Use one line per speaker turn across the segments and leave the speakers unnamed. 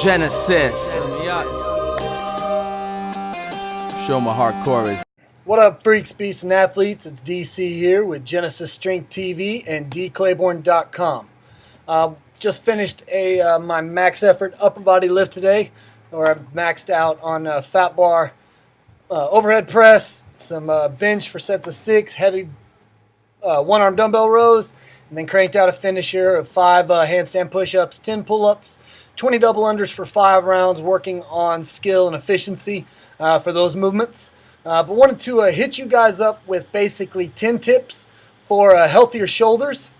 Genesis. Show my hardcore is.
What up, freaks, beasts, and athletes? It's DC here with Genesis Strength TV and dclayborn.com. Just finished my max effort upper body lift today, where I maxed out on fat bar, overhead press, some bench for sets of 6, heavy one-arm dumbbell rows, and then cranked out a finisher of 5 handstand push-ups, 10 pull-ups, 20 double unders for 5 rounds, working on skill and efficiency for those movements. But wanted to hit you guys up with basically 10 tips for healthier shoulders,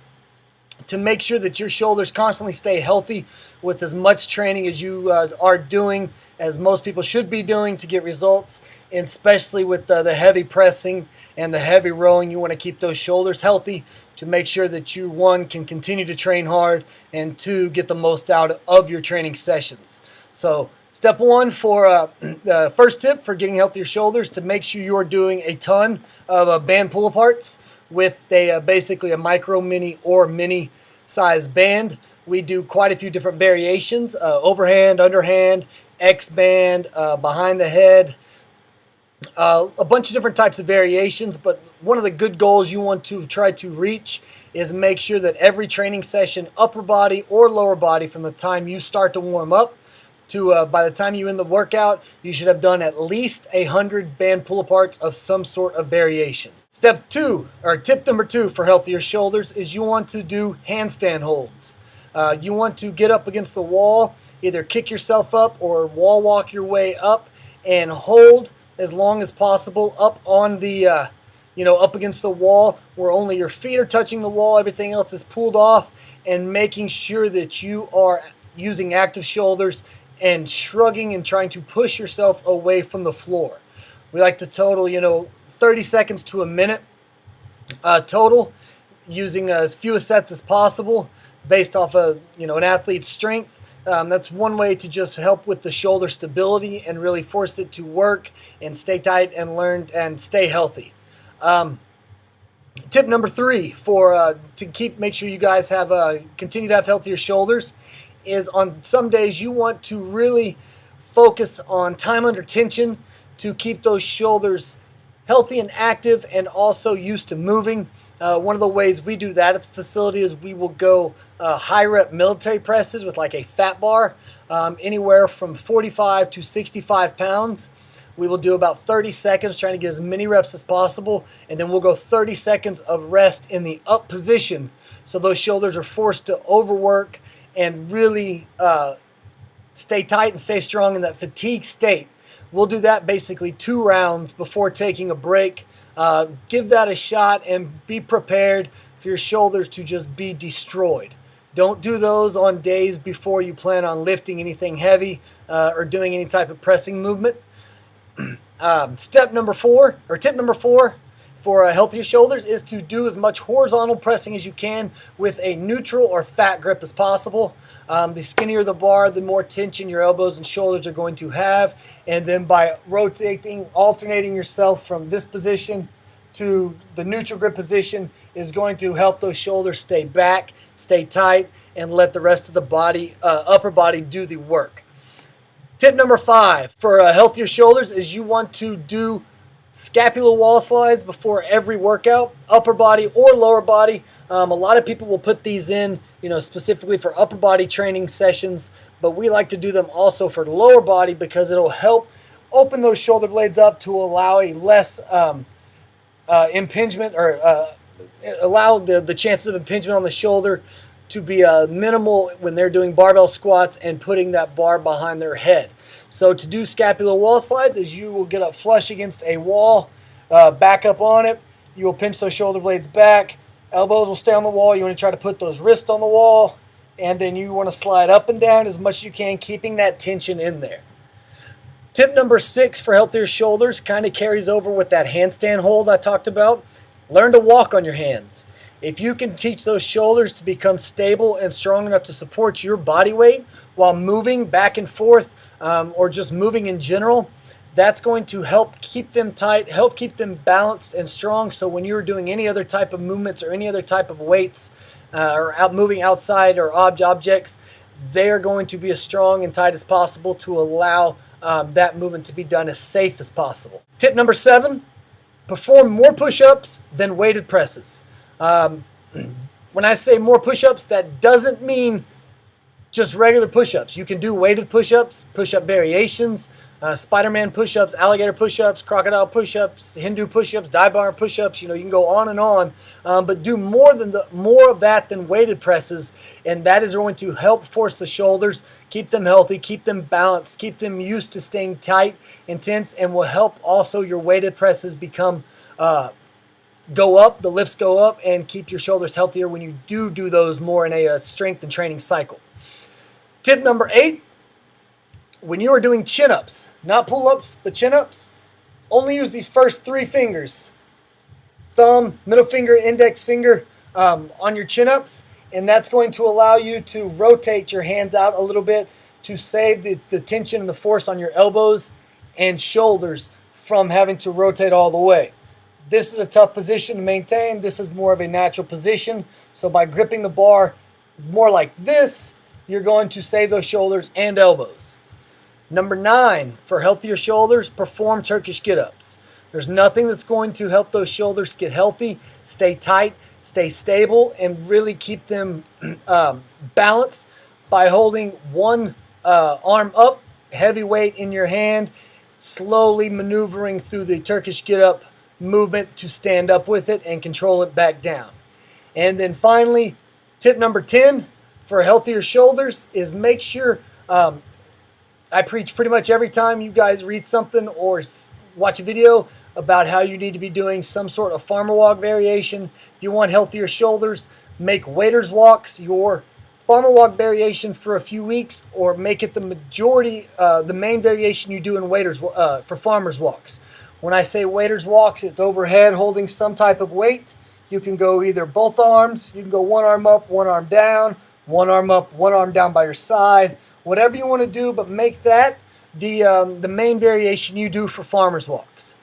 to make sure that your shoulders constantly stay healthy with as much training as you are doing, as most people should be doing to get results, and especially with the heavy pressing and the heavy rowing. You want to keep those shoulders healthy to make sure that you, 1, can continue to train hard, and 2, get the most out of your training sessions. So step 1 for the first tip for getting healthier shoulders, to make sure you're doing a ton of band pull-aparts with basically a micro, mini, or mini size band. We do quite a few different variations: overhand, underhand, X band, behind the head, a bunch of different types of variations. But one of the good goals you want to try to reach is make sure that every training session, upper body or lower body, from the time you start to warm up to by the time you end the workout, you should have done at least 100 band pull-aparts of some sort of variation. Step 2, or tip number 2 for healthier shoulders, is you want to do handstand holds. You want to get up against the wall, either kick yourself up or wall walk your way up, and hold as long as possible up on the up against the wall, where only your feet are touching the wall, everything else is pulled off, and making sure that you are using active shoulders and shrugging and trying to push yourself away from the floor. We like to total 30 seconds to a minute total, using as few sets as possible based off of an athlete's strength. That's one way to just help with the shoulder stability and really force it to work and stay tight and learn and stay healthy. Tip number 3 for to make sure you guys have continue to have healthier shoulders is, on some days you want to really focus on time under tension to keep those shoulders healthy and active, and also used to moving. One of the ways we do that at the facility is we will go high rep military presses with like a fat bar, anywhere from 45 to 65 pounds. We will do about 30 seconds, trying to get as many reps as possible, and then we'll go 30 seconds of rest in the up position, so those shoulders are forced to overwork and really stay tight and stay strong in that fatigue state. We'll do that basically 2 rounds before taking a break. Give that a shot and be prepared for your shoulders to just be destroyed. Don't do those on days before you plan on lifting anything heavy or doing any type of pressing movement. Tip number 4 for healthier shoulders is to do as much horizontal pressing as you can with a neutral or fat grip as possible. The skinnier the bar, the more tension your elbows and shoulders are going to have. And then by alternating yourself from this position to the neutral grip position is going to help those shoulders stay back, stay tight, and let the rest of the body, upper body, do the work. Tip number 5 for healthier shoulders is you want to do scapular wall slides before every workout, upper body or lower body. A lot of people will put these in, specifically for upper body training sessions, but we like to do them also for lower body because it'll help open those shoulder blades up to allow a less impingement, or allow the chances of impingement on the shoulder to be minimal when they're doing barbell squats and putting that bar behind their head. So to do scapular wall slides is you will get up flush against a wall, back up on it. You will pinch those shoulder blades back. Elbows will stay on the wall. You want to try to put those wrists on the wall. And then you want to slide up and down as much as you can, keeping that tension in there. Tip number 6 for healthier shoulders kind of carries over with that handstand hold I talked about. Learn to walk on your hands. If you can teach those shoulders to become stable and strong enough to support your body weight while moving back and forth, or just moving in general, that's going to help keep them tight, help keep them balanced and strong. So when you're doing any other type of movements or any other type of weights, or moving outside or objects, they are going to be as strong and tight as possible to allow that movement to be done as safe as possible. Tip number 7, perform more push-ups than weighted presses. When I say more push-ups, that doesn't mean just regular push-ups. You can do weighted push-ups, push-up variations, Spider-Man push-ups, alligator push-ups, crocodile push-ups, Hindu push-ups, die-bar push-ups. You can go on and on, but do more of that than weighted presses, and that is going to help force the shoulders, keep them healthy, keep them balanced, keep them used to staying tight and tense, and will help also your weighted presses become go up, the lifts go up, and keep your shoulders healthier when you do those more in a strength and training cycle. Tip number 8, when you are doing chin-ups, not pull-ups, but chin-ups, only use these first 3 fingers, thumb, middle finger, index finger, on your chin-ups, and that's going to allow you to rotate your hands out a little bit to save the tension and the force on your elbows and shoulders from having to rotate all the way. This is a tough position to maintain. This is more of a natural position. So by gripping the bar more like this, you're going to save those shoulders and elbows. Number 9, for healthier shoulders, perform Turkish get-ups. There's nothing that's going to help those shoulders get healthy, stay tight, stay stable, and really keep them balanced by holding one arm up, heavy weight in your hand, slowly maneuvering through the Turkish get-up movement to stand up with it and control it back down. And then finally, tip number 10 for healthier shoulders is make sure, I preach pretty much every time you guys read something or watch a video about how you need to be doing some sort of farmer walk variation. If you want healthier shoulders, make waiters walks your farmer walk variation for a few weeks, or make it the majority, the main variation you do in waiters for farmers walks. When I say waiters walks, it's overhead holding some type of weight. You can go either both arms, you can go one arm up, one arm down, one arm up, one arm down by your side, whatever you want to do, but make that the main variation you do for farmers walks.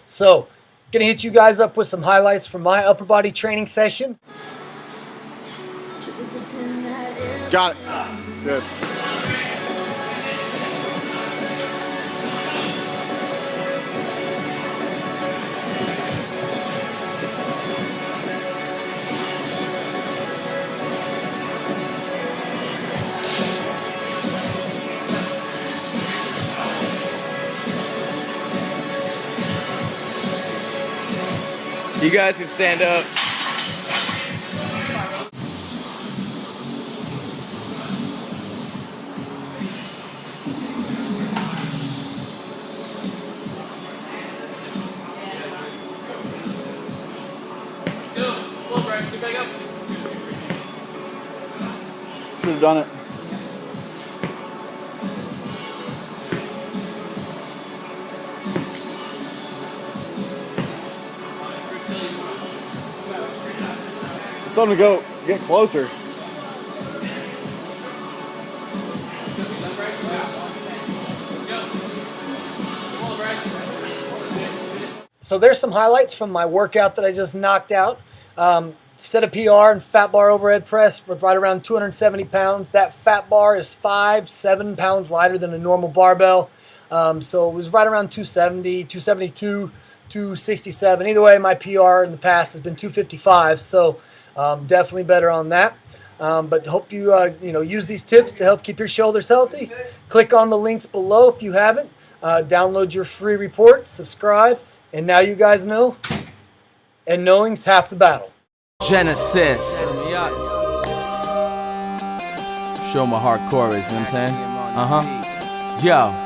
So, gonna hit you guys up with some highlights from my upper body training session.
Got it. Good.
You guys can stand up.
Should have done it. It's time to go get closer.
So there's some highlights from my workout that I just knocked out. Set a PR and fat bar overhead press with right around 270 pounds. That fat bar is 7 pounds lighter than a normal barbell. So it was right around 270, 272, 267. Either way, my PR in the past has been 255. So definitely better on that. But hope you use these tips to help keep your shoulders healthy. Click on the links below if you haven't. Download your free report, subscribe, and now you guys know. And knowing's half the battle.
Genesis. Show my hardcore is, you know what I'm saying? Yo.